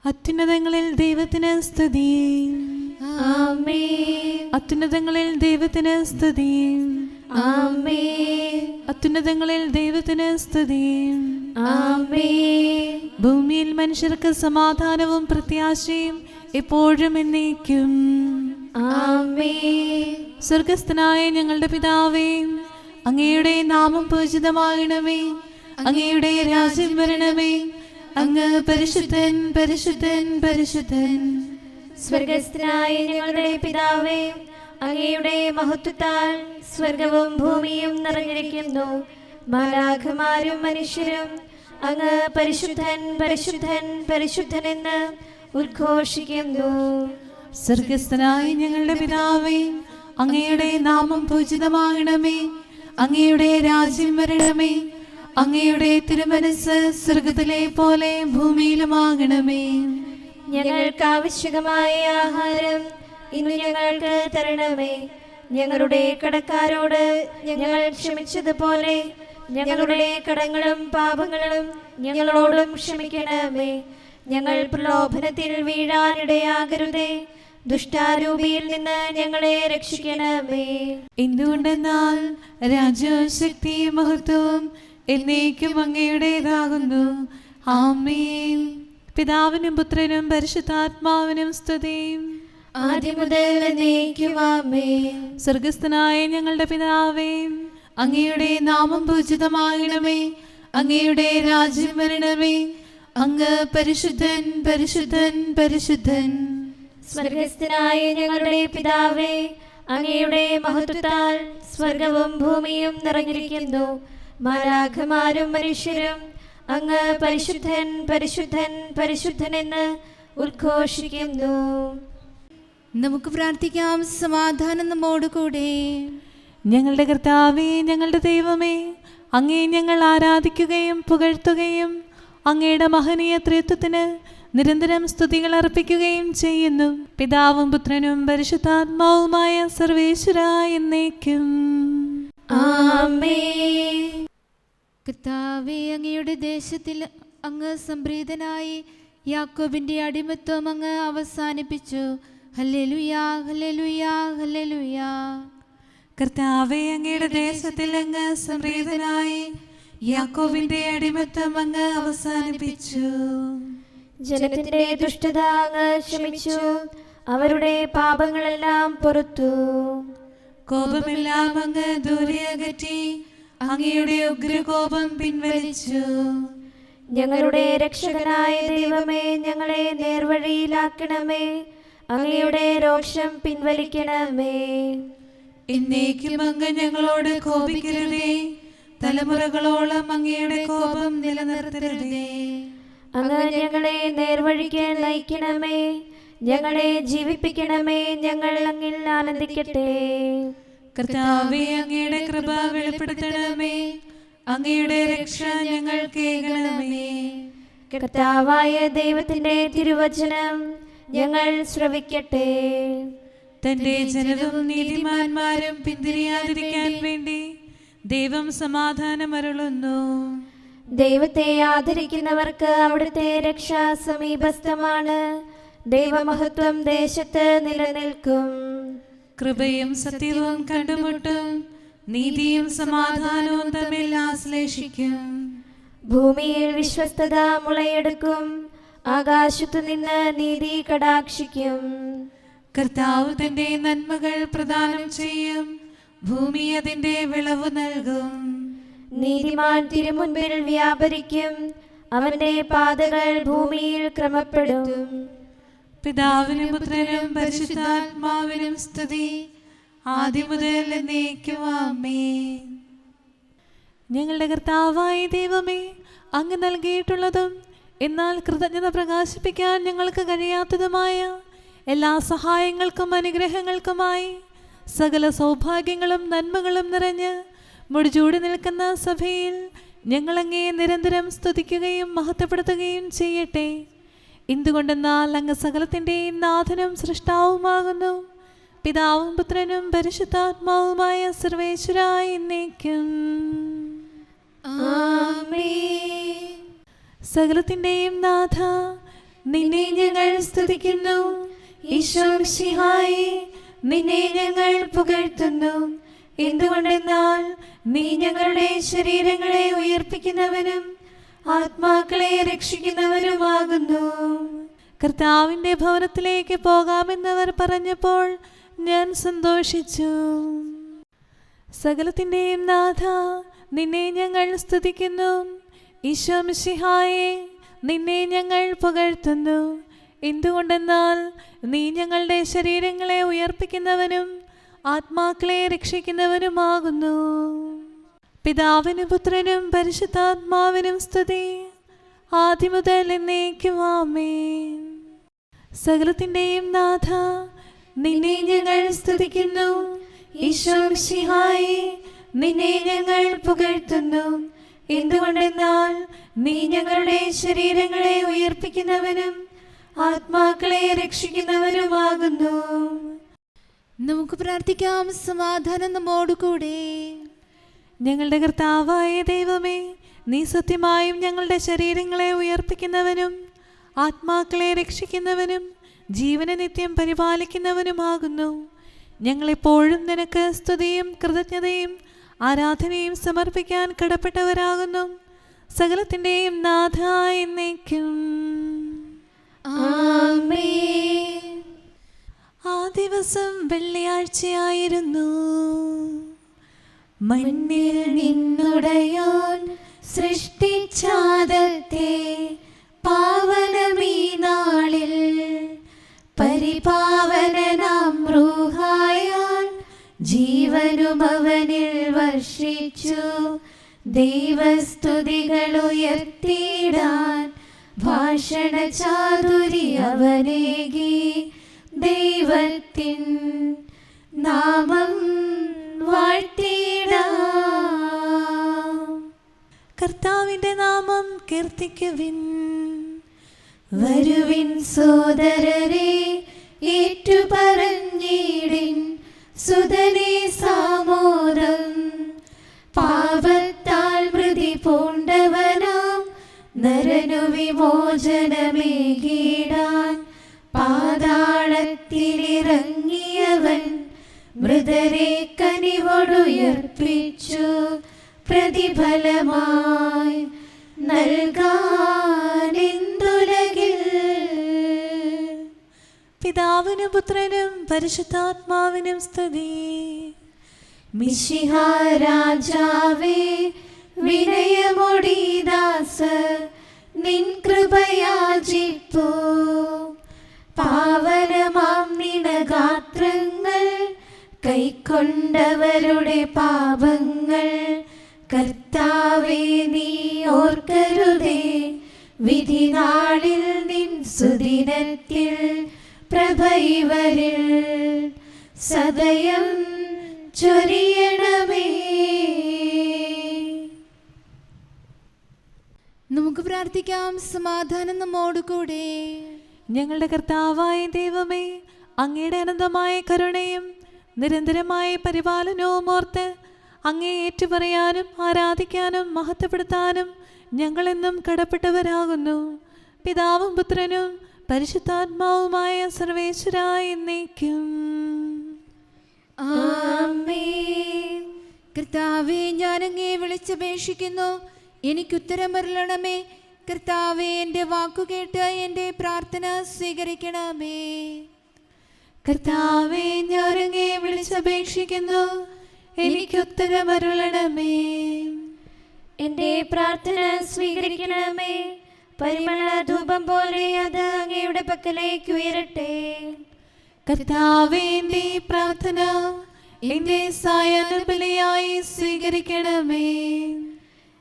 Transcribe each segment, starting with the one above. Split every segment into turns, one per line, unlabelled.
അത്യുന്നതങ്ങളിൽ ദൈവത്തിന് സ്തുതി.
ആമേൻ.
അത്യുന്നതങ്ങളിൽ ദൈവത്തിന് സ്തുതി.
ആമേൻ.
അത്യുന്നതങ്ങളിൽ ദൈവത്തിന് സ്തുതി.
ആമേൻ.
ഭൂമിയിൽ മനുഷ്യർക്ക് സമാധാനവും പ്രത്യാശയും എപ്പോഴും എന്നേക്കും.
ആമേൻ.
സ്വർഗസ്ഥനായ ഞങ്ങളുടെ പിതാവേ, അങ്ങയുടെ നാമം പൂജിതമാകണമേ. അങ്ങയുടെ രാജ്യം വരണമേ. അങ്ങ് പരിശുദ്ധൻ, പരിശുദ്ധൻ, പരിശുദ്ധൻ.
സ്വർഗസ്ഥനായ ഞങ്ങളുടെ പിതാവേ, അങ്ങയുടെ മഹത്വത്താൽ സ്വർഗവും ഭൂമിയും നിറഞ്ഞിരിക്കുന്നു. മാലാഖമാരും മനുഷ്യരും അങ്ങ് പരിശുദ്ധൻ, പരിശുദ്ധൻ, പരിശുദ്ധൻ എന്ന് ഉദ്ഘോഷിക്കുന്നു.
സ്വർഗസ്ഥനായ ഞങ്ങളുടെ പിതാവേ, അങ്ങയുടെ നാമം പൂജിതമാകണമേ. അങ്ങയുടെ രാജ്യം വരണമേ. അങ്ങയുടെ തിരുമനസ്സ് സ്വർഗത്തിലെ പോലെ ഭൂമിയിലുമാകണമേ.
ഞങ്ങൾക്ക് ആവശ്യമായ ആഹാരം ഇന്ന് ഞങ്ങൾക്ക് തരണമേ. ഞങ്ങളുടെ കടക്കാരോട് ഞങ്ങൾ ക്ഷമിച്ചതുപോലെ ഞങ്ങളുടെ കടങ്ങളും പാപങ്ങളും ഞങ്ങളോടും ക്ഷമിക്കണമേ. ഞങ്ങൾ പ്രലോഭനത്തിൽ വീഴാനിടയാകരുതേ. ദുഷ്ടാരൂപിയിൽ നിന്ന് ഞങ്ങളെ രക്ഷിക്കണമേ.
എന്തുകൊണ്ടെന്നാൽ രാജ്യവും ശക്തിയും മഹത്വവും എന്നേക്കും അങ്ങയുടേതാകുന്നു. ആമേൻ. പിതാവിനും പുത്രനും പരിശുദ്ധാത്മാവിനും സ്തുതി.
ആദ്യം മുതൽ എന്നേക്കും ആമേൻ.
സ്വർഗസ്ഥനായ ഞങ്ങളുടെ പിതാവേ, അങ്ങയുടെ നാമം പൂജിതമാകണമേ. അങ്ങയുടെ രാജ്യം വരണമേ. അങ്ങ് പരിശുദ്ധൻ, പരിശുദ്ധൻ, പരിശുദ്ധൻ.
സ്വർഗസ്ഥനായ ഞങ്ങളുടെ പിതാവേ, അങ്ങയുടെ മഹത്വത്താൽ സ്വർഗവും ഭൂമിയും നിറഞ്ഞിരിക്കുന്നു. മാലാഖമാരും മനുഷ്യരും അങ്ങ് പരിശുദ്ധൻ, പരിശുദ്ധൻ, പരിശുദ്ധൻ എന്ന് ഉദ്ഘോഷിക്കുന്നു.
നമുക്ക് പ്രാർത്ഥിക്കാം. സമാധാനം നമ്മോട് കൂടെ.
ഞങ്ങളുടെ കർത്താവേ, ഞങ്ങളുടെ ദൈവമേ, അങ്ങേ ഞങ്ങൾ ആരാധിക്കുകയും പുകഴ്ത്തുകയും അങ്ങയുടെ മഹനീയ ത്രിത്വത്തിന് നിരന്തരം സ്തുതികൾ അർപ്പിക്കുകയും ചെയ്യുന്നു. പിതാവും പുത്രനും പരിശുദ്ധാത്മാവുമായ സർവേശ്വരായ എന്നേക്കും.
ആമേൻ.
കർത്താവേ, അങ്ങയുടെ ദേശത്തിൽ അങ്ങ് സംപ്രീതനായി യാക്കോബിന്റെ അടിമത്വം അങ്ങ് അവസാനിപ്പിച്ചു. ഹല്ലേലൂയാ, ഹല്ലേലൂയാ, ഹല്ലേലൂയാ.
കർത്താവേ, അങ്ങയുടെ ദേശത്തിൽ അങ്ങ് സംപ്രീതനായി യാക്കോബിന്റെ അടിമത്വം അങ്ങ് അവസാനിപ്പിച്ചു.
ജനത്തിന്റെ ദുഷ്ടത അങ്ങ് ക്ഷമിച്ചു. അവരുടെ പാപങ്ങളെല്ലാം പൊറുത്തു.
കോപമെല്ലാം അങ്ങ് ദൂരെ അകറ്റി അങ്ങയുടെ ഉഗ്രകോപം പിൻവലിച്ചു.
ഞങ്ങളുടെ രക്ഷകനായ ദൈവമേ, ഞങ്ങളെ നേർവഴിയിലാക്കണമേ. അങ്ങയുടെ രോഷം പിൻവലിക്കണമേ.
എന്നേക്കും അങ്ങ് ഞങ്ങളോട് കോപിക്കരുതേ. തലമുറകളോളം അങ്ങയുടെ കോപം നിലനിർത്തരുതേ.
അങ്ങ് ഞങ്ങളെ നേർവഴിക്ക് നയിക്കണമേ. ഞങ്ങളെ ജീവിപ്പിക്കണമേ. ഞങ്ങൾ അങ്ങിൽ ആനന്ദിക്കട്ടെ.
കർത്താവേ, അങ്ങയുടെ കൃപ വെളിപ്പെടുത്തണമേ. അങ്ങയുടെ രക്ഷ ഞങ്ങൾ കേൾക്കണമേ.
കർത്താവായ ദൈവത്തിന്റെ തിരുവചനം ഞങ്ങൾ ശ്രവിക്കട്ടെ.
തന്റെ ജനവും നീതിമാന്മാരും പിന്തിരിയാതിരിക്കാൻ വേണ്ടി ദൈവം സമാധാനം അരുളുന്നു.
ദൈവത്തെ ആദരിക്കുന്നവർക്ക് അവിടുത്തെ രക്ഷ സമീപസ്ഥമാണ്. ദൈവമഹത്വം ദേശത്ത് നിലനിൽക്കും.
കൃപയും സത്യവും കണ്ടുമുട്ടും. നീതിയും സമാധാനവും തമ്മിൽ ആശ്ലേഷിക്കും.
ഭൂമിയിൽ വിശ്വസ്തത മുളയെടുക്കും. ആകാശത്തു നിന്ന് നീതി കടാക്ഷിക്കും.
കർത്താവ് തന്റെ നന്മകൾ പ്രദാനം ചെയ്യും. ഭൂമി അതിന്റെ വിളവ് നൽകും.
നീതിമാൻ തിരുമുൻപിൽ വ്യാപരിക്കും. അവന്റെ പാതകൾ ഭൂമിയിൽ ക്രമപ്പെടും.
പിതാവിനും പുത്രനും പരിശുദ്ധാത്മാവിനും സ്തുതി. ആദ്യം മുതൽ എന്നേക്കും ആമേൻ. ഞങ്ങളുടെ കർത്താവായ ദൈവമേ, അങ്ങ് നൽകിയിട്ടുള്ളതും എന്നാൽ കൃതജ്ഞത പ്രകാശിപ്പിക്കാൻ ഞങ്ങൾക്ക് കഴിയാത്തതുമായ എല്ലാ സഹായങ്ങൾക്കും അനുഗ്രഹങ്ങൾക്കുമായി സകല സൗഭാഗ്യങ്ങളും നന്മകളും നിറഞ്ഞ് മുടിചൂടി നിൽക്കുന്ന സഭയിൽ ഞങ്ങളങ്ങേ നിരന്തരം സ്തുതിക്കുകയും മഹത്വപ്പെടുത്തുകയും ചെയ്യട്ടെ. എന്തുകൊണ്ടെന്നാൽ അങ്ങ് സകലത്തിൻ്റെയും നാഥനും സൃഷ്ടാവുമാകുന്നു. പിതാവും പുത്രനും പരിശുദ്ധാത്മാവുമായ സർവേശ്വരായ എന്നേക്കും.
ആമേൻ.
സകലത്തിൻ്റെയും നാഥ, നിന്നെ ഞങ്ങൾ സ്തുതിക്കുന്നു. ഈശോ മിശിഹായേ, നിന്നെ ഞങ്ങൾ പുകഴ്ത്തുന്നു. എന്തുകൊണ്ടെന്നാൽ നീ ഞങ്ങളുടെ ശരീരങ്ങളെ ഉയർപ്പിക്കുന്നവനും ആത്മാക്കളെ രക്ഷിക്കുന്നവനുമാകുന്നു. കർത്താവിന്റെ ഭവനത്തിലേക്ക് പോകാമെന്നവർ പറഞ്ഞപ്പോൾ ഞാൻ സന്തോഷിച്ചു. സകലത്തിന്റെയും നാഥ, നിന്നെ ഞങ്ങൾ സ്തുതിക്കുന്നു. ഈശോ മിശിഹായേ, നിന്നെ ഞങ്ങൾ പുകഴ്ത്തുന്നു. എന്തുകൊണ്ടെന്നാൽ നീ ഞങ്ങളുടെ ശരീരങ്ങളെ ഉയർപ്പിക്കുന്നവനും ആത്മാക്കളെ രക്ഷിക്കുന്നവനുമാകുന്നു. പിതാവിനും പുത്രനും പരിശുദ്ധാത്മാവിനും സ്തുതി, ആദ്യം മുതൽ എന്നേക്കും ആമേൻ. സകലത്തിന്റെയും നാഥ, നിന്നെ ഞങ്ങൾ സ്തുതിക്കുന്നു. ഈശോ മിശിഹായേ, നിന്നെ ഞങ്ങൾ പുകഴ്ത്തുന്നു. എന്തുകൊണ്ടെന്നാൽ നീ ഞങ്ങളുടെ ശരീരങ്ങളെ ഉയർപ്പിക്കുന്നവനും ആത്മാക്കളെ രക്ഷിക്കുന്നവനുമാകുന്നു.
നമുക്ക് പ്രാർത്ഥിക്കാം. സമാധാനം നമ്മോടുകൂടെ.
ഞങ്ങളുടെ കർത്താവായ ദൈവമേ, നീ സത്യമായും ഞങ്ങളുടെ ശരീരങ്ങളെ ഉയർപ്പിക്കുന്നവനും ആത്മാക്കളെ രക്ഷിക്കുന്നവനും ജീവനെ നിത്യം പരിപാലിക്കുന്നവനുമാകുന്നു. ഞങ്ങളെപ്പോഴും നിനക്ക് സ്തുതിയും കൃതജ്ഞതയും ആരാധനയും സമർപ്പിക്കാൻ കടപ്പെട്ടവരാകുന്നു. സകലത്തിൻ്റെയും നാഥ എന്നേക്കും
ആമേൻ.
ആ ദിവസം വെള്ളിയാഴ്ചയായിരുന്നു. മണ്ണിൽ നിന്നുടയോൻ സൃഷ്ടിച്ചാദത്തെ പാവനമീ നാളിൽ പരിപാവനനാം റൂഹായാൽ ജീവനും അവനിൽ വർഷിച്ചു. ദൈവസ്തുതികൾ ഉയർത്തിയിടാൻ ഭാഷണ ചാതുരി അവനേകി. ദൈവത്തിൻ നാമം വാഴ്ത്തിയിടാം. കർത്താവിന്റെ നാമം കീർത്തിക്കുവിൻ. വരുവിൻ സോദരരെ, ഏറ്റുപറഞ്ഞിടിൻ സുതനേ സാമോദം. പാപത്താൽ മൃതി പൂണ്ടവനാം നരനു വിമോചനമേകിടാൻ പാതാളത്തിലിറങ്ങിയവൻ മൃതരെ കനിവോടുയർപ്പിച്ചു. പ്രതിഫലമായി നൽകാനെന്തുലകിൽ. പിതാവിനും പുത്രനും പരിശുദ്ധാത്മാവിനും സ്തുതി.
മിശിഹാ രാജാവേ, വിനയമൊടിദാസർ നിൻ കൃപയാചിപ്പൂ. പാവനമാം നിണഗാത്രങ്ങൾ കൈക്കൊണ്ടവരുടെ പാപങ്ങൾ കർത്താവേ നീ ഓർക്കരുതേ. വിധി നാളിൽ നിൻ സുദിനത്തിൽ പ്രഭൈവരിൽ സദയം ചൊരിയണമേ.
നമുക്ക് പ്രാർത്ഥിക്കാം. സമാധാനം നമ്മോടുകൂടെ.
ഞങ്ങളുടെ കർത്താവായ ദൈവമേ, അങ്ങയുടെ അനന്തമായ കരുണയും നിരന്തരമായ പരിപാലനവും ഓർത്ത് അങ്ങേ ഏറ്റുപറയാനും ആരാധിക്കാനും മഹത്വപ്പെടുത്താനും ഞങ്ങളെന്നും കടപ്പെട്ടവരാകുന്നു. പിതാവും പുത്രനും പരിശുദ്ധാത്മാവുമായ സർവേശ്വരായ എന്നേക്കും
ആമേൻ.
കർത്താവേ, ഞാൻ അങ്ങേ വിളിച്ചപേക്ഷിക്കുന്നു, എനിക്കുത്തരമരുളണമേ. കർത്താവേ, എൻ്റെ വാക്കുകേട്ട് എൻ്റെ പ്രാർത്ഥന സ്വീകരിക്കണമേ.
കർത്താവേ, ഞാൻ അങ്ങേ വിളിച്ചപേക്ഷിക്കുന്നു, എനിക്കുത്തരമരുളണമേ.
എൻ്റെ പ്രാർത്ഥന സ്വീകരിക്കണമേ. പരിമള ധൂപം പോലെ അത് അങ്ങയുടെ പക്കലേക്ക് ഉയരട്ടെ.
കർത്താവേ, എൻ്റെ പ്രാർത്ഥന എൻ്റെ സായാഹ്നബലിയായി സ്വീകരിക്കണമേ.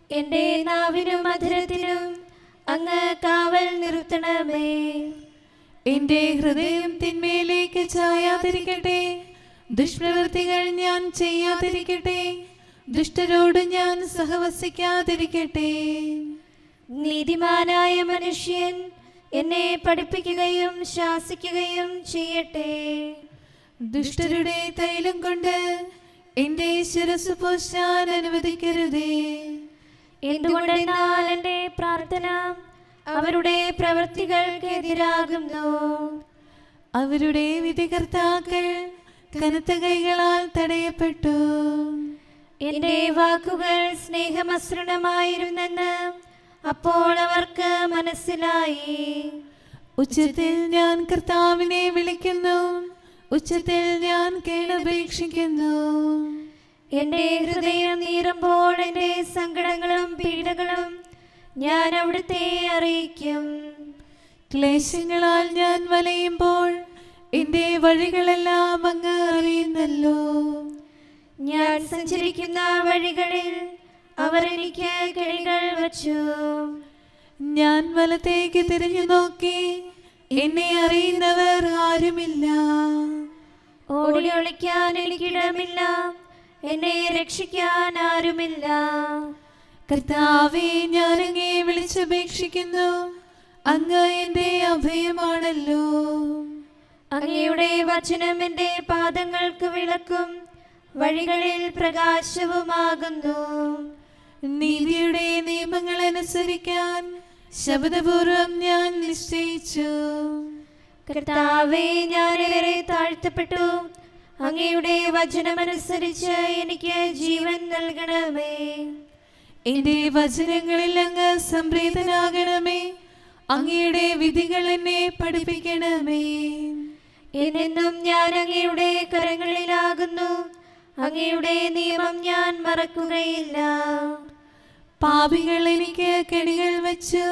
എൻ്റെ നാവിനും മധുരത്തിനും അങ്ങ് കാവൽ നിർത്തണമേ.
എൻ്റെ ഹൃദയം തിന്മയിലേക്ക് ചായാതിരിക്കട്ടെ. ദുഷ്പ്രവൃത്തികൾ ഞാൻ ചെയ്യാതിരിക്കട്ടെ. ദുഷ്ടരോട് ഞാൻ സഹവസിക്കാതിരിക്കട്ടെ.
നീതിമാനായ മനുഷ്യൻ എന്നെ പഠിപ്പിക്കുകയും ശാസിക്കുകയും ചെയ്യട്ടെ.
ദുഷ്ടരുടെ തൈലം കൊണ്ട് എൻ്റെ ശിരസ് പൂശാൻ അനുവദിക്കരുതേ.
എന്തുകൊണ്ടെന്നാൽ എൻ്റെ പ്രാർത്ഥന അവരുടെ പ്രവൃത്തികൾക്കെതിരാകുന്നു.
അവരുടെ വിധികർത്താക്കൾ കനത്ത കൈകളാൽ തടയപ്പെട്ടു.
എന്റെ വാക്കുകൾ സ്നേഹമസൃണമായിരുന്നെന്ന് അപ്പോൾ അവർക്ക് മനസ്സിലായി.
ഉച്ചത്തിൽ ഞാൻ കർത്താവിനെ വിളിക്കുന്നു, ഉച്ചത്തിൽ ഞാൻ കേണപേക്ഷിക്കുന്നു.
എന്റെ ഹൃദയം നീറുമ്പോൾ എന്റെ സങ്കടങ്ങളും പീഡകളും ഞാൻ അവിടുത്തെ അറിയിക്കും.
ക്ലേശങ്ങളാൽ ഞാൻ വലയുമ്പോൾ എന്റെ വഴികളെല്ലാം അങ്ങ് അറിയുന്നല്ലോ.
ഞാൻ സഞ്ചരിക്കുന്ന വഴികളിൽ അവർ എനിക്ക് കെണികൾ വച്ചു.
ഞാൻ വലത്തേക്ക് തിരിഞ്ഞു നോക്കി, എന്നെ അറിയുന്നവർ ആരുമില്ല.
ഓടി ഒളിക്കാൻ എനിക്കിടമില്ല, എന്നെ രക്ഷിക്കാൻ ആരുമില്ല.
കർത്താവേ, ഞാൻ അങ്ങയെ വിളിച്ചപേക്ഷിക്കുന്നു, അങ്ങ് എന്റെ അഭയമാണല്ലോ.
അങ്ങയുടെ വചനം എന്റെ പാദങ്ങൾക്ക് വിളക്കും വഴികളിൽ പ്രകാശവുമാകുന്നു.
നീതിയുടെ നിയമങ്ങൾ അനുസരിക്കാൻ ശബ്ദപൂർവം ഞാൻ നിശ്ചയിച്ചു.
കർത്താവേ, ഞാൻ ഏറെ താഴ്ത്തപ്പെട്ടു. അങ്ങയുടെ വചനമനുസരിച്ച് എനിക്ക് ജീവൻ നൽകണമേ.
എന്റെ വചനങ്ങളിൽ അങ്ങ് സംപ്രീതനാകണമേ. അങ്ങയുടെ വിധികൾ എന്നെ പഠിപ്പിക്കണമേ.
എന്നെന്നും ഞാൻ അങ്ങയുടെ കരങ്ങളിലാകുന്നു. അങ്ങയുടെ നിയമം ഞാൻ മറക്കുകയില്ല.
പാപികൾ എനിക്ക് കെണികൾ വെച്ചു,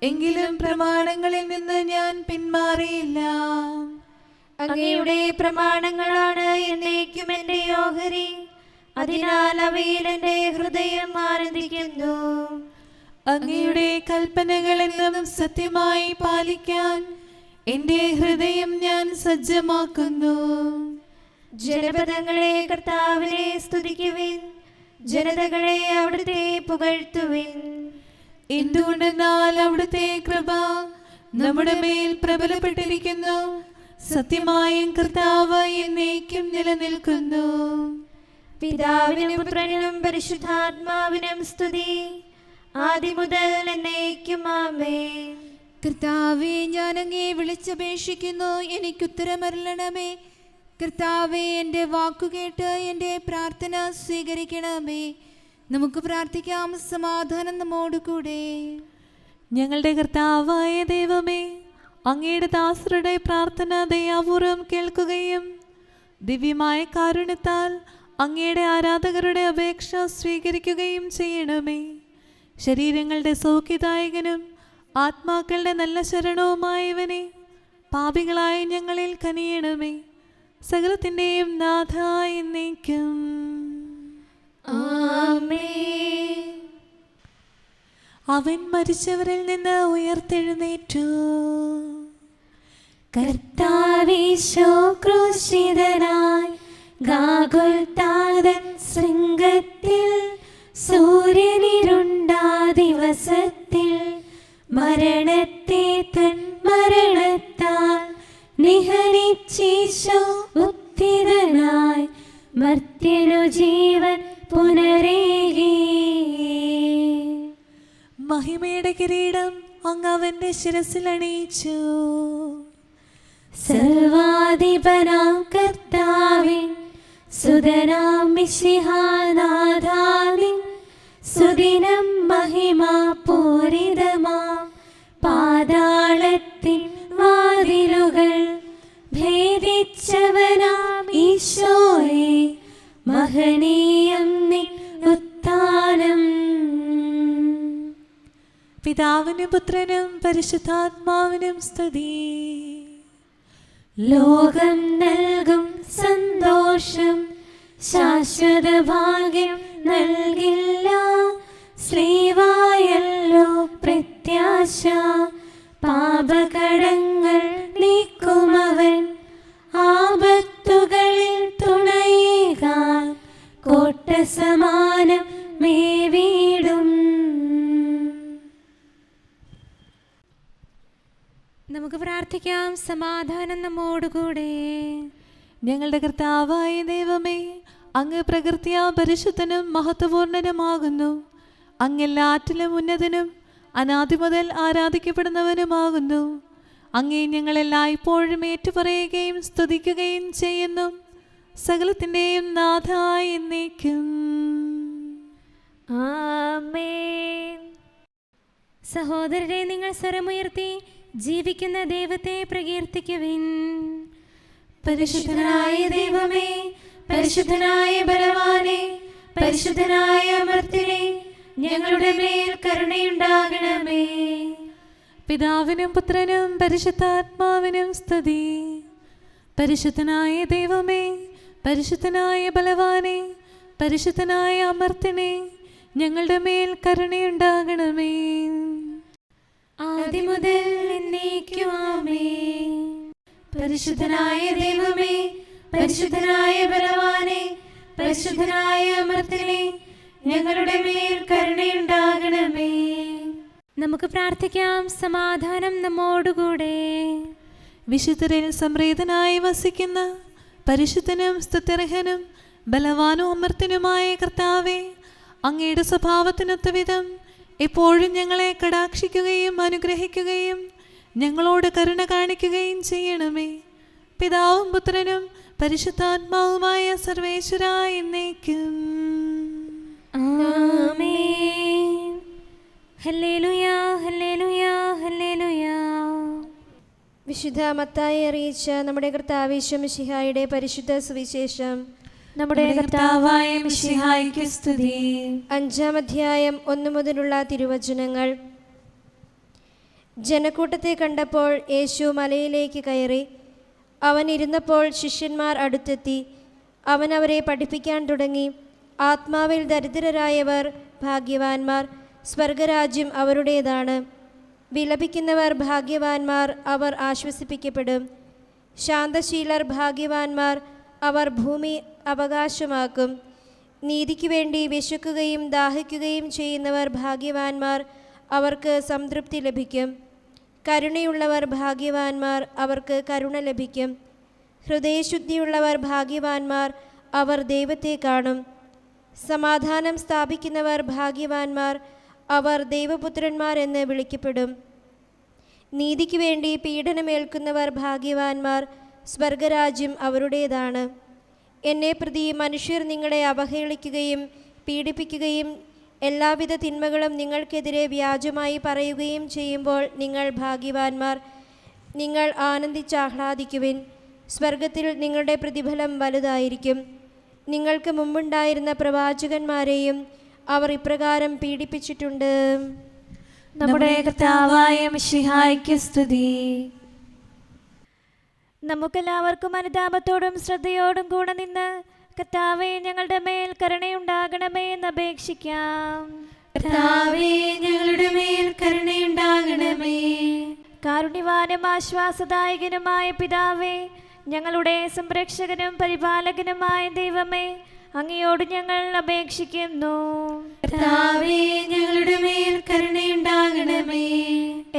എങ്കിലും പ്രമാണങ്ങളിൽ നിന്ന് ഞാൻ പിന്മാറിയില്ല.
അങ്ങയുടെ പ്രമാണങ്ങളാണ് എന്നേക്കും എന്റെ ഓഹരി. അതിനാൽ അവയിൽ എന്റെ ഹൃദയം ആനന്ദിക്കുന്നു.
അങ്ങയുടെ കൽപ്പനകൾ എന്നും സത്യമായി പാലിക്കാൻ എന്റെ ഹൃദയം ഞാൻ സജ്ജമാക്കുന്നു.
ജനപദങ്ങളെ കർത്താവിനെ സ്തുതിക്കുവിൻ, ജനതകളെ അവിടുത്തെ പുകഴ്ത്തുവിൻ.
എന്തുകൊണ്ടെന്നാൽ അവിടുത്തെ കൃപ നമ്മുടെ മേൽ പ്രബലപ്പെട്ടിരിക്കുന്നു. സത്യമായും കർത്താവ് എന്നേക്കും നിലനിൽക്കുന്നു.
പിതാവിനും പുത്രനും പരിശുദ്ധാത്മാവിനും സ്തുതി, ആദ്യം മുതൽ എന്നേക്കും ആമേൻ.
കർത്താവേ, ഞാൻ അങ്ങയെ വിളിച്ചപേക്ഷിക്കുന്നു, എനിക്കുത്തരമരുളണമേ. കർത്താവേ, എൻ്റെ വാക്കുകേട്ട് എൻ്റെ പ്രാർത്ഥന സ്വീകരിക്കണമേ. നമുക്ക് പ്രാർത്ഥിക്കാം. സമാധാനം നമ്മോടുകൂടെ.
ഞങ്ങളുടെ കർത്താവായ ദൈവമേ, അങ്ങയുടെ ദാസരുടെ പ്രാർത്ഥന ദയാപൂർവം കേൾക്കുകയും ദിവ്യമായ കാരുണ്യത്താൽ അങ്ങയുടെ ആരാധകരുടെ അപേക്ഷ സ്വീകരിക്കുകയും ചെയ്യണമേ. ശരീരങ്ങളുടെ സൗഖ്യദായകനും ആത്മാക്കളുടെ നല്ല ശരണവുമായവനെ, പാപികളായ ഞങ്ങളിൽ കനിയണമേ. സകലത്തിൻ്റെയും നാഥ എന്നേക്കും
ആമേൻ.
അവൻ മരിച്ചവരിൽ നിന്ന് ഉയർത്തെഴുന്നേറ്റു.
കർത്താവീശോ ക്രൂശിതനായി ഗാഗുൽത്താതൻ ശൃംഗത്തിൽ, സൂര്യനിരുണ്ടാ ദിവസത്തിൽ മരണത്തെ തൻ മരണത്താൽ നിഹനിച്ചീശോ ഉത്ഥിതനായി മർത്യനു ജീവൻ പുനരേകി.
മഹിമയുടെ കിരീടം അങ്ങ് അവന്റെ ശിരസിൽ അണിയിച്ചു.
സർവാധിപനാം കർത്താവിൻ സുതനാം മിശിഹാനാഥാവിൻ സുദിനം മഹിമാ പൂരിതമാം പാതാളത്തിൻ വാതിലുകൾ ഭേദിച്ചവനാം ഈശോയെ, മഹനീയം നിൻ ഉത്ഥാനം.
പിതാവിനും പുത്രനും പരിശുദ്ധാത്മാവിനും സ്തുതി.
ലോകം നൽകും സന്തോഷം ശാശ്വത ഭാഗ്യം നൽകില്ല. ശ്രീവായല്ലോ പ്രത്യാശ, പാപകടങ്ങൾ നീക്കുമവൻ. ആപത്തുകളിൽ തുണയേകാൻ കോട്ട സമാനം മേവീടും.
നമുക്ക് പ്രാർത്ഥിക്കാം. സമാധാനം നമ്മോടുകൂടെ.
ഞങ്ങളുടെ കർത്താവായ ദൈവമേ, അങ്ങ് പ്രകൃത്യാ പരിശുദ്ധനും മഹത്വപൂർണനുമാകുന്നു. അങ്ങെല്ലാറ്റിലും ഉന്നതനും അനാദി മുതൽ ആരാധിക്കപ്പെടുന്നവനുമാകുന്നു. അങ്ങേ ഞങ്ങളെല്ലായ്പ്പോഴും ഏറ്റുപറയുകയും സ്തുതിക്കുകയും ചെയ്യുന്നു. സകലത്തിൻ്റെയും നാഥായി എന്നേക്കും.
ആമേൻ.
സഹോദരരെ, നിങ്ങൾ സ്വരമുയർത്തി ജീവിക്കുന്ന ദൈവത്തെ പ്രകീർത്തിക്കുവിൻ.
പരിശുദ്ധനായ ദൈവമേ, പരിശുദ്ധനായ ബലവാനേ, പരിശുദ്ധനായ അമർത്യനേ, ഞങ്ങളുടെ മേൽ കരുണയുണ്ടാകണമേ.
പിതാവിനും പുത്രനും പരിശുദ്ധാത്മാവിനും സ്തുതി. പരിശുദ്ധനായ ദൈവമേ, പരിശുദ്ധനായ ബലവാനേ, പരിശുദ്ധനായ അമർത്യനേ, ഞങ്ങളുടെ മേൽ കരുണയുണ്ടാകണമേ.
ആദ്യം മുതൽ എന്നേക്കും ആമേൻ. പരിശുദ്ധനായ ദൈവമേ, പരിശുദ്ധനായ ബലവാനേ, പരിശുദ്ധനായ അമർത്യനേ, ഞങ്ങളുടെ മേൽ കരുണയുണ്ടാകണമേ.
നമുക്ക് പ്രാർത്ഥിക്കാം. സമാധാനം നമ്മോടുകൂടെ.
വിശുദ്ധരിൽ സംപ്രീതനായി വസിക്കുന്ന പരിശുദ്ധനും സ്തുത്യർഹനും ബലവാനും അമർത്യനുമായ കർത്താവേ, അങ്ങയുടെ സ്വഭാവത്തിനൊത്ത വിധം എപ്പോഴും ഞങ്ങളെ കടാക്ഷിക്കുകയും അനുഗ്രഹിക്കുകയും ഞങ്ങളോട് കരുണ കാണിക്കുകയും ചെയ്യണമേ. പിതാവും പുത്രനും പരിശുദ്ധാത്മാവുമായ സർവേശ്വരായ എന്നേക്കും.
ആമേൻ. ഹല്ലേലൂയ, ഹല്ലേലൂയ, ഹല്ലേലൂയ.
വിശുദ്ധ മത്തായി അറിയിച്ച നമ്മുടെ കർത്താവ് മിശിഹായുടെ പരിശുദ്ധ സുവിശേഷം.
നമ്മുടെ കർത്താവായ മിശിഹായ്ക്ക് സ്തുതി.
5-ാം അധ്യായം 1 മുതലുള്ള തിരുവചനങ്ങൾ. ജനക്കൂട്ടത്തെ കണ്ടപ്പോൾ യേശു മലയിലേക്ക് കയറി. അവൻ ഇരുന്നപ്പോൾ ശിഷ്യന്മാർ അടുത്തെത്തി. അവൻ അവരെ പഠിപ്പിക്കാൻ തുടങ്ങി. ആത്മാവിൽ ദരിദ്രരായവർ ഭാഗ്യവാന്മാർ, സ്വർഗരാജ്യം അവരുടേതാണ്. വിലപിക്കുന്നവർ ഭാഗ്യവാന്മാർ, അവർ ആശ്വസിപ്പിക്കപ്പെടും. ശാന്തശീലർ ഭാഗ്യവാന്മാർ, അവർ ഭൂമി അവകാശമാക്കും. നീതിക്ക് വേണ്ടി വിശക്കുകയും ദാഹിക്കുകയും ചെയ്യുന്നവർ ഭാഗ്യവാന്മാർ, അവർക്ക് സംതൃപ്തി ലഭിക്കും. കരുണയുള്ളവർ ഭാഗ്യവാന്മാർ, അവർക്ക് കരുണ ലഭിക്കും. ഹൃദയശുദ്ധിയുള്ളവർ ഭാഗ്യവാന്മാർ, അവർ ദൈവത്തെ കാണും. സമാധാനം സ്ഥാപിക്കുന്നവർ ഭാഗ്യവാന്മാർ, അവർ ദൈവപുത്രന്മാർ എന്ന് വിളിക്കപ്പെടും. നീതിക്ക് വേണ്ടി പീഡനമേൽക്കുന്നവർ ഭാഗ്യവാന്മാർ, സ്വർഗരാജ്യം അവരുടേതാണ്. എന്നെ പ്രതി മനുഷ്യർ നിങ്ങളെ അവഹേളിക്കുകയും പീഡിപ്പിക്കുകയും എല്ലാവിധ തിന്മകളും നിങ്ങൾക്കെതിരെ വ്യാജമായി പറയുകയും ചെയ്യുമ്പോൾ നിങ്ങൾ ഭാഗ്യവാന്മാർ. നിങ്ങൾ ആനന്ദിച്ചാഹ്ലാദിക്കുവിൻ, സ്വർഗത്തിൽ നിങ്ങളുടെ പ്രതിഫലം വലുതായിരിക്കും. നിങ്ങൾക്ക് മുമ്പുണ്ടായിരുന്ന പ്രവാചകന്മാരെയും അവർ ഇപ്രകാരം പീഡിപ്പിച്ചിട്ടുണ്ട്.
നമ്മുടെ കർത്താവായ മിശിഹായ്ക്ക് സ്തുതി.
നമുക്കെല്ലാവർക്കും അനുതാപത്തോടും ശ്രദ്ധയോടും കൂടെ നിന്ന് കർത്താവേ, ഞങ്ങളുടെ മേൽ കരുണയുണ്ടാകണമേ എന്ന് അപേക്ഷിക്കാം.
കർത്താവേ, ഞങ്ങളുടെ മേൽ കരുണയുണ്ടാകണമേ.
കാരുണ്യവാനും ആശ്വാസദായകനുമായ പിതാവേ, ഞങ്ങളുടെ സംരക്ഷകനും പരിപാലകനുമായ ദൈവമേ, അങ്ങയോട് ഞങ്ങൾ അപേക്ഷിക്കുന്നു.
കർത്താവേ, ഞങ്ങളുടെ മേൽ കരുണയുണ്ടാകണമേ.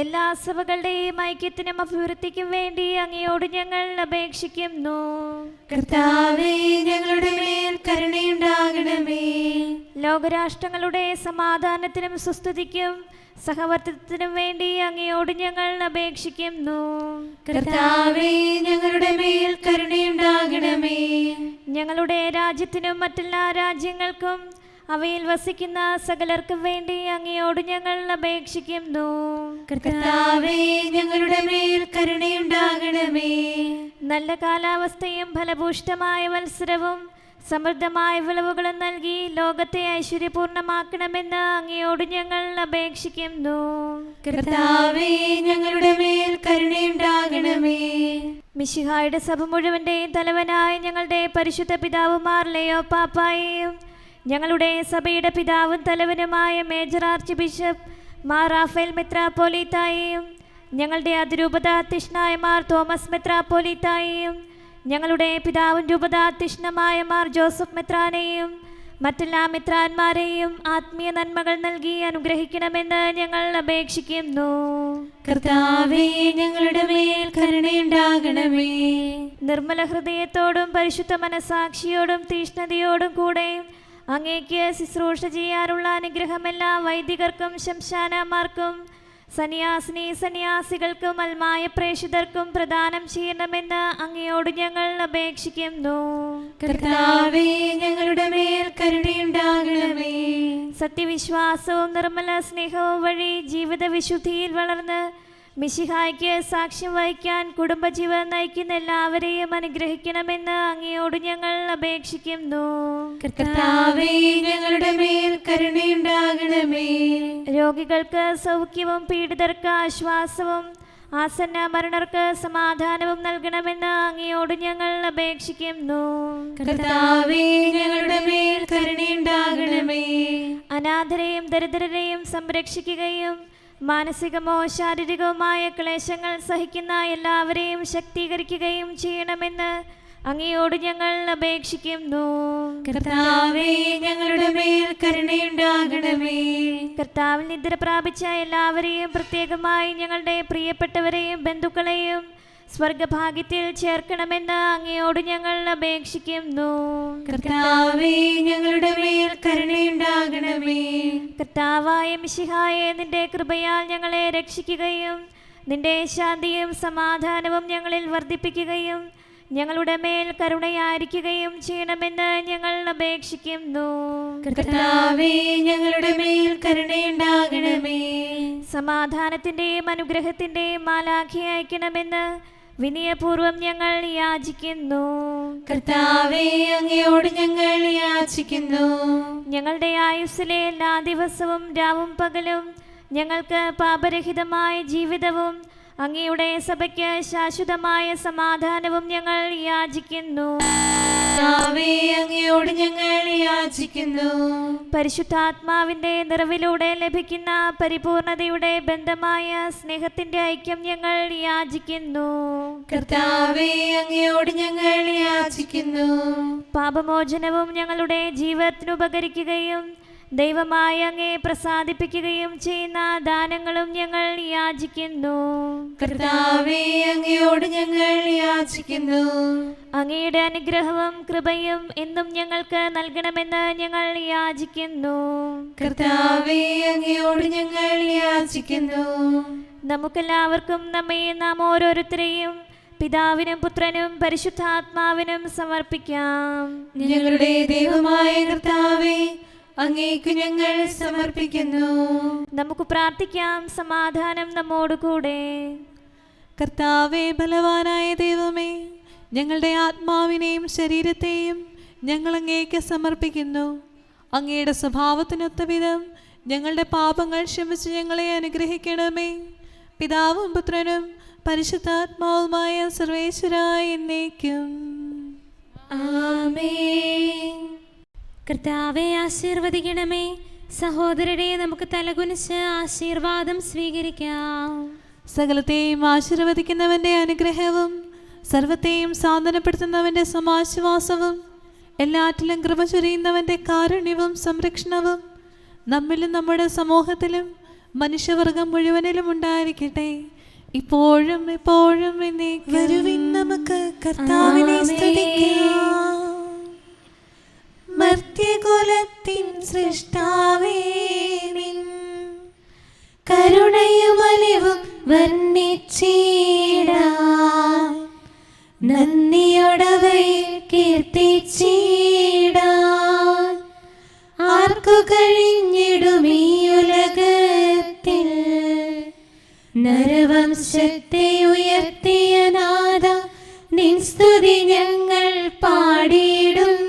എല്ലാ സഭകളുടെയും ഐക്യത്തിനും അഭിവൃദ്ധിക്കും വേണ്ടി അങ്ങയോട് ഞങ്ങൾ അപേക്ഷിക്കുന്നു.
കർത്താവേ, ഞങ്ങളുടെ മേൽ കരുണയുണ്ടാകണമേ.
ലോകരാഷ്ട്രങ്ങളുടെ സമാധാനത്തിനും സുസ്ഥിതിക്കും സഹവർത്തിത്വത്തിനും വേണ്ടി അങ്ങയോട് ഞങ്ങൾ അപേക്ഷിക്കുന്നു.
കർത്താവേ, ഞങ്ങളുടെ മേൽ കരുണയുണ്ടാകണമേ.
ഞങ്ങളുടെ രാജ്യത്തിനും മറ്റെല്ലാ രാജ്യങ്ങൾക്കും അവയിൽ വസിക്കുന്ന സകലർക്കും വേണ്ടി അങ്ങയോട് ഞങ്ങൾ അപേക്ഷിക്കുന്നു.
കർത്താവേ, ഞങ്ങളുടെ മേൽ കരുണയുണ്ടാകണമേ.
നല്ല കാലാവസ്ഥയും ഫലഭൂഷ്ടമായ മത്സരവും സമൃദ്ധമായ വിളവുകളും നൽകി ലോകത്തെ ഐശ്വര്യപൂർണ്ണമാക്കണമെന്ന് അങ്ങയോട് ഞങ്ങൾ അപേക്ഷിക്കുന്നു.
കർത്താവേ, ഞങ്ങളുടെ മേൽ കരുണയുണ്ടാകണമേ.
മിശിഹായുടെ സഭ മുഴുവൻ്റെയും തലവനായ ഞങ്ങളുടെ പരിശുദ്ധ പിതാവുമാർ ലെയോ പാപ്പായെയും ഞങ്ങളുടെ സഭയുടെ പിതാവും തലവനുമായ major archbishop Mar Raphael മെത്രാപ്പോലീത്തായെയും ഞങ്ങളുടെ അതിരൂപതാധ്യക്ഷനായ മാർ തോമസ് മെത്രാപ്പോലീത്തായെയും ഞങ്ങളുടെ പിതാവും രൂപതാധ്യക്ഷനുമായ മാർ ജോസഫ് മെത്രാനെയും മറ്റെല്ലാ മെത്രാന്മാരെയും ആത്മീയ നന്മകൾ നൽകി അനുഗ്രഹിക്കണമെന്ന് ഞങ്ങൾ അപേക്ഷിക്കുന്നു.
കർത്താവേ, ഞങ്ങളുടെ മേൽ കരുണയുണ്ടാകണമേ.
നിർമ്മല ഹൃദയത്തോടും പരിശുദ്ധ മനസാക്ഷിയോടും തീഷ്ണതയോടും കൂടെ
അങ്ങേക്ക് ശുശ്രൂഷ ചെയ്യാനുള്ള അനുഗ്രഹമെല്ലാം വൈദികർക്കും ശംശാനമാർക്കും സന്യാസികൾക്കും അൽമായ പ്രേക്ഷിതർക്കും പ്രദാനം ചെയ്യണമെന്ന് അങ്ങയോട് ഞങ്ങൾ അപേക്ഷിക്കുന്നു.
കർത്താവേ, ഞങ്ങളുടെ മേൽ കരുണയുണ്ടാകണമേ.
സത്യവിശ്വാസവും നിർമ്മല സ്നേഹവും വഴി ജീവിത വിശുദ്ധിയിൽ വളർന്ന് മിശിഹായ്ക്ക് സാക്ഷ്യം വഹിക്കാൻ കുടുംബജീവൻ നയിക്കുന്ന എല്ലാവരെയും അനുഗ്രഹിക്കണമെന്ന് അങ്ങയോട് ഞങ്ങൾ അപേക്ഷിക്കുന്നു.
കർത്താവേ, ഞങ്ങളുടെ മേൽ കരുണയുണ്ടാകണമേ.
രോഗികൾക്ക് സൗഖ്യവും പീഡിതർക്ക് ആശ്വാസവും ആസന്ന മരണർക്ക് സമാധാനവും നൽകണമെന്ന് അങ്ങയോട് ഞങ്ങൾ അപേക്ഷിക്കുന്നു.
കർത്താവേ, ഞങ്ങളുടെ മേൽ കരുണയുണ്ടാകണമേ.
അനാഥരെയും ദരിദ്രരെയും സംരക്ഷിക്കുകയും മാനസികമോ ശാരീരികവുമായ ക്ലേശങ്ങൾ സഹിക്കുന്ന എല്ലാവരെയും ശക്തീകരിക്കുകയും ചെയ്യണമെന്ന് അങ്ങയോട് ഞങ്ങൾ അപേക്ഷിക്കുന്നു.
കർത്താവേ, ഞങ്ങളുടെ മേൽ കരുണയുണ്ടാകണമേ.
കർത്താവിൽ നിദ്ര പ്രാപിച്ച എല്ലാവരെയും പ്രത്യേകമായി ഞങ്ങളുടെ പ്രിയപ്പെട്ടവരെയും ബന്ധുക്കളെയും സ്വർഗഭാഗ്യത്തിൽ ചേർക്കണമെന്ന് അങ്ങയോട് ഞങ്ങൾ അപേക്ഷിക്കുന്നു.
കർത്താവേ, ഞങ്ങളുടെ മേൽ കരുണയുണ്ടാകണമേ.
കർത്താവായ മിശിഹായെ, നിന്റെ കൃപയാൽ ഞങ്ങളെ രക്ഷിക്കുകയും നിന്റെ ശാന്തിയും സമാധാനവും ഞങ്ങളിൽ വർദ്ധിപ്പിക്കുകയും ഞങ്ങളുടെ മേൽ കരുണയായിരിക്കുകയും ചെയ്യണമെന്ന് ഞങ്ങൾ അപേക്ഷിക്കുന്നു.
കർത്താവേ, ഞങ്ങളുടെ മേൽ കരുണയുണ്ടാകണമേ.
സമാധാനത്തിന്റെയും അനുഗ്രഹത്തിന്റെയും മാലാഖയെ അയക്കണമെന്ന് വിനയപൂർവം ഞങ്ങൾ യാചിക്കുന്നു.
കർത്താവേ, അങ്ങയോട് ഞങ്ങൾ യാചിക്കുന്നു.
ഞങ്ങളുടെ ആയുസ്സിലെ എല്ലാ ദിവസവും രാവും പകലും ഞങ്ങൾക്ക് പാപരഹിതമായ ജീവിതവും അങ്ങയുടെ സഭയ്ക്ക് ശാശ്വതമായ സമാധാനവും ഞങ്ങൾ യാചിക്കുന്നു.
കർത്താവേ, അങ്ങയോട് ഞങ്ങൾ യാചിക്കുന്നു.
പരിശുദ്ധാത്മാവിന്റെ നിറവിലൂടെ ലഭിക്കുന്ന പരിപൂർണതയുടെ ബന്ധമായ സ്നേഹത്തിന്റെ ഐക്യം ഞങ്ങൾ യാചിക്കുന്നു.
കർത്താവേ, അങ്ങയോട് ഞങ്ങൾ യാചിക്കുന്നു.
പാപമോചനവും ഞങ്ങളുടെ ജീവിതത്തിന് ഉപകരിക്കുകയും ദൈവമായ അങ്ങയെ പ്രസാദിപ്പിക്കുകയും ചെയ്യുന്ന ദാനങ്ങളും ഞങ്ങൾ യാചിക്കുന്നു.
കർത്താവേ, അങ്ങയോട് ഞങ്ങൾ യാചിക്കുന്നു.
അങ്ങയുടെ അനുഗ്രഹവും കൃപയും എന്നും ഞങ്ങൾക്ക് നൽകണമെന്ന് ഞങ്ങൾ യാചിക്കുന്നു.
കർത്താവേ, അങ്ങയോട് ഞങ്ങൾ യാചിക്കുന്നു.
നമുക്കെല്ലാവർക്കും നമ്മയും നാം ഓരോരുത്തരെയും പിതാവിനും പുത്രനും പരിശുദ്ധാത്മാവിനും സമർപ്പിക്കാം.
ഞങ്ങളുടെ ദൈവമായ കർത്താവേ, അങ്ങേക്ക് ഞങ്ങൾ സമർപ്പിക്കുന്നു.
നമുക്ക് പ്രാർത്ഥിക്കാം. സമാധാനം നമ്മോടുകൂടെ.
കർത്താവേ, ബലവാനായ ദൈവമേ, ഞങ്ങളുടെ ആത്മാവിനെയും ശരീരത്തെയും ഞങ്ങൾ അങ്ങേക്ക് സമർപ്പിക്കുന്നു. അങ്ങയുടെ സ്വഭാവത്തിനൊത്ത വിധം ഞങ്ങളുടെ പാപങ്ങൾ ക്ഷമിച്ച് ഞങ്ങളെ അനുഗ്രഹിക്കണമേ. പിതാവും പുത്രനും പരിശുദ്ധാത്മാവുമായ സർവേശ്വരായ എന്നേക്കും
ആമേൻ.
കർത്താവെ ആശീർവദിക്കണമേ. സഹോദരരെ, നമുക്ക് തലകുനിച്ച് ആശീർവാദം സ്വീകരിക്കാം.
സകലത്തെയും ആശീർവദിക്കുന്നവന്റെ അനുഗ്രഹവും സർവത്തെയും സാന്ത്വനപ്പെടുത്തുന്നവന്റെ സമാശ്വാസവും എല്ലാറ്റിലും കൃപ ചൊരിയുന്നവന്റെ കാരുണ്യവും സംരക്ഷണവും നമ്മിലും നമ്മുടെ സമൂഹത്തിലും മനുഷ്യവർഗം മുഴുവനിലും ഉണ്ടായിരിക്കട്ടെ, ഇപ്പോഴും എപ്പോഴും എന്നേക്കും. വരുവിൻ, നമുക്ക് കർത്താവിനെ സ്തുതിക്കാം. മർത്യകുലത്തിൻ സൃഷ്ടാവേ, നിൻ
കരുണയും അലിവും വർണ്ണിച്ചിടാൻ നന്ദിയോടവയെ കീർത്തിച്ചിടാൻ ആർക്കു കഴിഞ്ഞിടും ഈ ഉലകത്തിൽ. നരവംശത്തെ ഉയർത്തിയ നാഥ, നിൻ സ്തുതി ഞങ്ങൾ പാടിയിടുന്നു.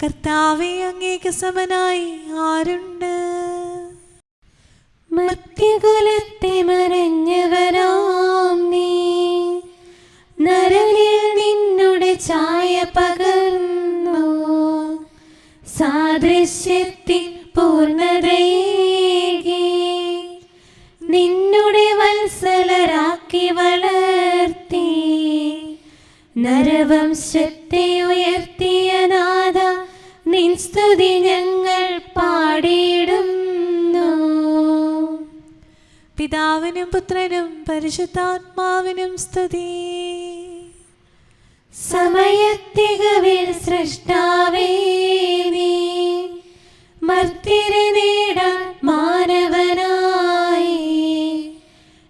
കർത്താവേ, അങ്ങേക്ക് സമനായി ആരുണ്ട്?
മർത്യകുലത്തെ മറഞ്ഞവനാം നീ, നരനിൽ നിന്നുടെ ഛായ പകർന്നു. സാദൃശ്യത്തിൽ പൂർണ്ണതയേകി നിന്നുടെ വത്സലരാക്കി വളർത്തി. നരവംശത്തെ ഉയർത്തിയ നാഥ, നിൻ സ്തുതി ഞങ്ങൾ പാടിയിടുന്നു.
പിതാവിനും പുത്രനും പരിശുദ്ധാത്മാവിനും സ്തുതി.
സമയത്തികവിൽ
സൃഷ്ടാവേ നീ മർത്യരെ നേടാൻ മാനവനായി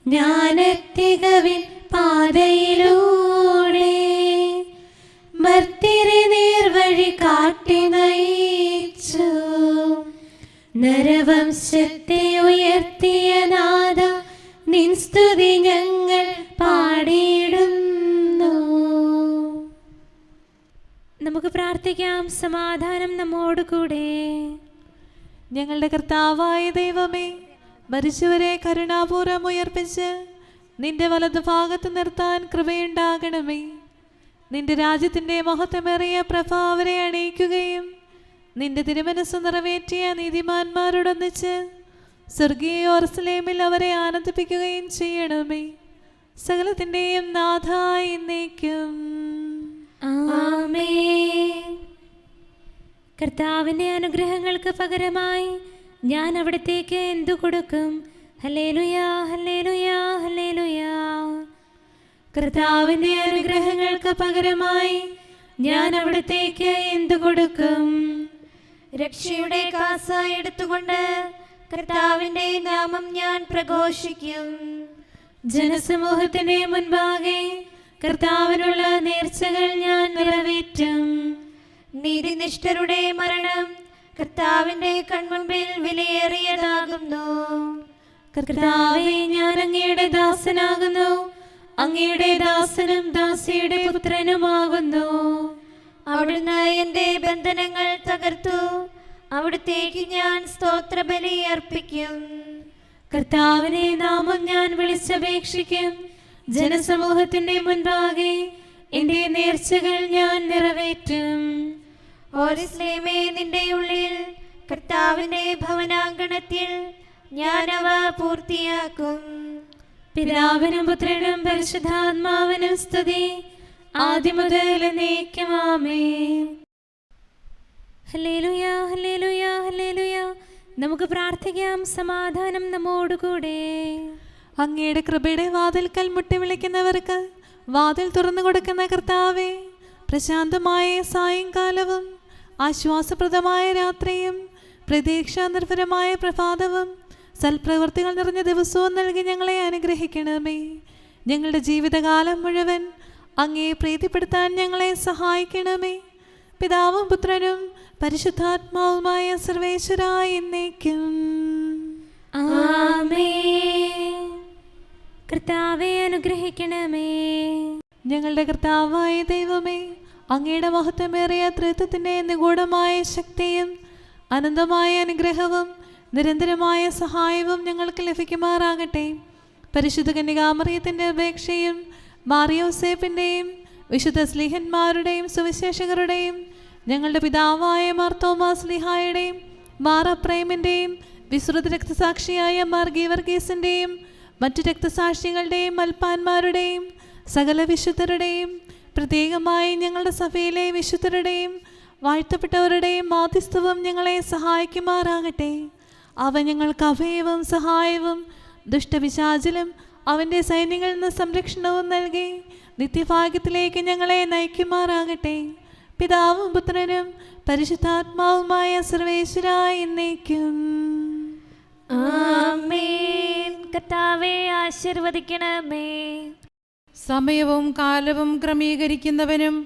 ജ്ഞാനത്തികവിൻ പാതയിലൂടെ മർത്യരെ നേർവഴി കാട്ടി നയിച്ചു നരവംശത്തെ ഉയർത്തിയ നാഥ നിൻ സ്തുതി ഞങ്ങൾ പാടിയിടുന്നു.
നമുക്ക് പ്രാർത്ഥിക്കാം. സമാധാനം നമ്മോട് കൂടെ.
ഞങ്ങളുടെ കർത്താവായ ദൈവമേ, മരിച്ചവരെ കരുണാപൂർവ്വം ഉയർപ്പിച്ച് നിന്റെ വലതുഭാഗത്ത് നിർത്താൻ കൃപയുണ്ടാകണമേ. നിന്റെ രാജ്യത്തിൻ്റെ മഹത്വമേറിയ പ്രഭ അവരെ അണിയിക്കുകയും നിന്റെ തിരുമനസ്സ് നിറവേറ്റിയ നീതിമാന്മാരോടൊന്നിച്ച് സ്വർഗീയ യെരൂശലേമിൽ അവരെ ആനന്ദിപ്പിക്കുകയും ചെയ്യണമേ. സകലത്തിൻ്റെയും നാഥ എന്നേക്കും.
ആമേൻ. കർത്താവിൻ്റെ അനുഗ്രഹങ്ങൾക്ക് പകരമായി ഞാൻ അവിടത്തേക്ക് എന്തു കൊടുക്കും? ഹല്ലേലൂയാ, ഹല്ലേലൂയാ, ഹല്ലേലൂയാ.
കർത്താവിൻ്റെ അനുഗ്രഹങ്ങൾക്ക് പകരമായി ഞാൻ അവിടത്തേക്ക് എന്തു കൊടുക്കും?
രക്ഷയുടെ കാസ എടുത്തുകൊണ്ട് കർത്താവിന്റെ നാമം ഞാൻ പ്രഘോഷിക്കും.
ജനസമൂഹത്തിന്റെ മുൻപാകെ കർത്താവിനുള്ള നേർച്ചകൾ ഞാൻ നിറവേറ്റും.
നീതിനിഷ്ഠരുടെ മരണം കർത്താവിന്റെ കൺമുമ്പിൽ വിലയേറിയതാകുന്നു.
കർത്താവേ, ഞാൻ അങ്ങയുടെ ദാസനാകുന്നു, അങ്ങയുടെ ദാസനും ദാസിയുടെ പുത്രനുമാകുന്നു.
അവിടുന്ന് എന്റെ ബന്ധനങ്ങൾ തകർത്തു, അവിടുത്തേക്ക് ഞാൻ സ്തോത്രബലി അർപ്പിക്കും.
കർത്താവിനെ നാമം ഞാൻ വിളിച്ചപേക്ഷിക്കും. ജനസമൂഹത്തിന്റെ മുൻപാകെ എന്റെ നേർച്ചകൾ ഞാൻ നിറവേറ്റും.
ഓരിസ്ലേമേ, നിന്റെ ഉള്ളിൽ കർത്താവിന്റെ ഭവനാങ്കണത്തിൽ ഞാൻ അവ പൂർത്തിയാക്കും.
പിതാവിനും പുത്രനും പരിശുദ്ധാത്മാവിനും സ്തുതി, ആദ്യം മുതൽ എന്നേക്കും. ആമേൻ.
ഹല്ലേലൂയാ, ഹല്ലേലൂയാ, ഹല്ലേലൂയാ. നമുക്ക് പ്രാർത്ഥിക്കാം. സമാധാനം നമ്മോട് കൂടെ.
അങ്ങയുടെ കൃപയുടെ വാതിൽക്കൽ മുട്ടി വിളിക്കുന്നവർക്ക് വാതിൽ തുറന്നു കൊടുക്കുന്ന കർത്താവേ, പ്രശാന്തമായ സായങ്കാലവും ആശ്വാസപ്രദമായ രാത്രിയും പ്രതീക്ഷാനിർഭരമായ പ്രഭാതവും സൽപ്രവൃത്തികൾ നിറഞ്ഞ ദിവസവും നൽകി ഞങ്ങളെ അനുഗ്രഹിക്കണമേ. ഞങ്ങളുടെ ജീവിതകാലം മുഴുവൻ അങ്ങയെ പ്രീതിപ്പെടുത്താൻ ഞങ്ങളെ സഹായിക്കണമേ. പിതാവും പുത്രനും പരിശുദ്ധാത്മാവുമായ സർവേശ്വരായ എന്നേക്കും.
ആമേൻ. കർത്താവേ, അനുഗ്രഹിക്കണമേ.
ഞങ്ങളുടെ കർത്താവായ ദൈവമേ, അങ്ങയുടെ മഹത്വമേറിയ ത്രിത്വത്തിൻ്റെ നിഗൂഢമായ ശക്തിയും അനന്തമായ അനുഗ്രഹവും നിരന്തരമായ സഹായവും ഞങ്ങൾക്ക് ലഭിക്കുമാറാകട്ടെ. പരിശുദ്ധ കന്യകാമറിയത്തിൻ്റെ അപേക്ഷയും മാറിയോസേപ്പിൻ്റെയും വിശുദ്ധ സ്ലീഹന്മാരുടെയും സുവിശേഷകരുടെയും ഞങ്ങളുടെ പിതാവായ മാർ തോമാസ് സ്ലീഹായുടെയും മാർ അപ്രൈമിൻ്റെയും വിശ്രുത രക്തസാക്ഷിയായ മാർ ഗീവർഗീസിൻ്റെയും മറ്റു രക്തസാക്ഷികളുടെയും മൽപ്പാന്മാരുടെയും സകല വിശുദ്ധരുടെയും പ്രത്യേകമായി ഞങ്ങളുടെ സഭയിലെ വിശുദ്ധരുടെയും വാഴ്ത്തപ്പെട്ടവരുടെയും മാധ്യസ്ഥവും ഞങ്ങളെ സഹായിക്കുമാറാകട്ടെ. അവ ഞങ്ങൾക്ക് അഭയവും സഹായവും ദുഷ്ടപിശാചിലും അവൻ്റെ സൈന്യങ്ങളിൽ നിന്ന് സംരക്ഷണവും നൽകി നിത്യഭാഗ്യത്തിലേക്ക് ഞങ്ങളെ നയിക്കുമാറാകട്ടെ. പിതാവും പുത്രനും പരിശുദ്ധാത്മാവുമായ സർവേശ്വരായ എന്നേക്കും.
ആമേൻ. കർത്താവേ, ആശീർവദിക്കണമേ.
സമയവും കാലവും ക്രമീകരിക്കുന്നവനും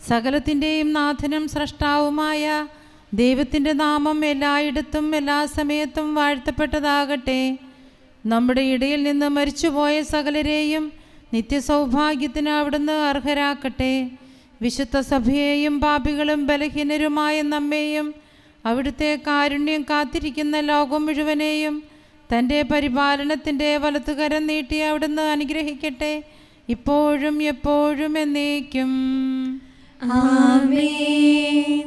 സകലത്തിൻ്റെയും നാഥനും സ്രഷ്ടാവുമായ ദൈവത്തിൻ്റെ നാമം എല്ലായിടത്തും എല്ലാ സമയത്തും വാഴ്ത്തപ്പെട്ടതാകട്ടെ. നമ്മുടെ ഇടയിൽ നിന്ന് മരിച്ചുപോയ സകലരെയും നിത്യസൗഭാഗ്യത്തിന് അവിടുന്ന് അർഹരാക്കട്ടെ. വിശുദ്ധ സഭയെയും പാപികളും ബലഹീനരുമായ നമ്മെയും അവിടുത്തെ കാരുണ്യം കാത്തിരിക്കുന്ന ലോകം മുഴുവനെയും തൻ്റെ പരിപാലനത്തിൻ്റെ വലത്തുകരം നീട്ടി അവിടുന്ന് അനുഗ്രഹിക്കട്ടെ, ഇപ്പോഴും എപ്പോഴും എന്നേക്കും.
ആമേൻ.